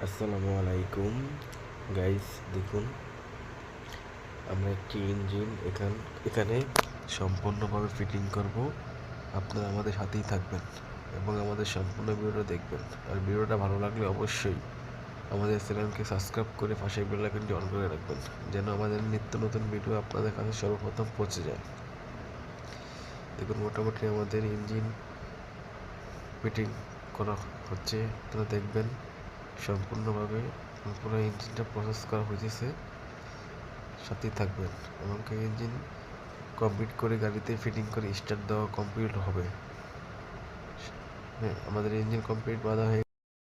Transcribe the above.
আসসালামু আলাইকুম গাইস, দেখুন আমরা একটি ইঞ্জিন এখানে সম্পূর্ণভাবে ফিটিং করব। আপনারা আমাদের সাথেই থাকবেন এবং আমাদের সম্পূর্ণ ভিডিওটা দেখবেন। আর ভিডিওটা ভালো লাগলে অবশ্যই আমাদের চ্যানেলকে সাবস্ক্রাইব করে পাশে বেল আইকনটি অন করে রাখবেন, যেন আমাদের নিত্য নতুন ভিডিও আপনাদের কাছে সর্বপ্রথম পৌঁছে যায়। দেখুন, মোটামুটি আমাদের ইঞ্জিন ফিটিং করা হচ্ছে, আপনারা দেখবেন সম্পূর্ণভাবে পুরো ইঞ্জিনটা প্রসেস করা হয়েছে। সাথেই থাকবেন এবং ইঞ্জিন কমপ্লিট করে গাড়িতে ফিটিং করে স্টার্ট দেওয়া কমপ্লিট হবে। হ্যাঁ, আমাদের ইঞ্জিন কমপ্লিট বাঁধা হয়ে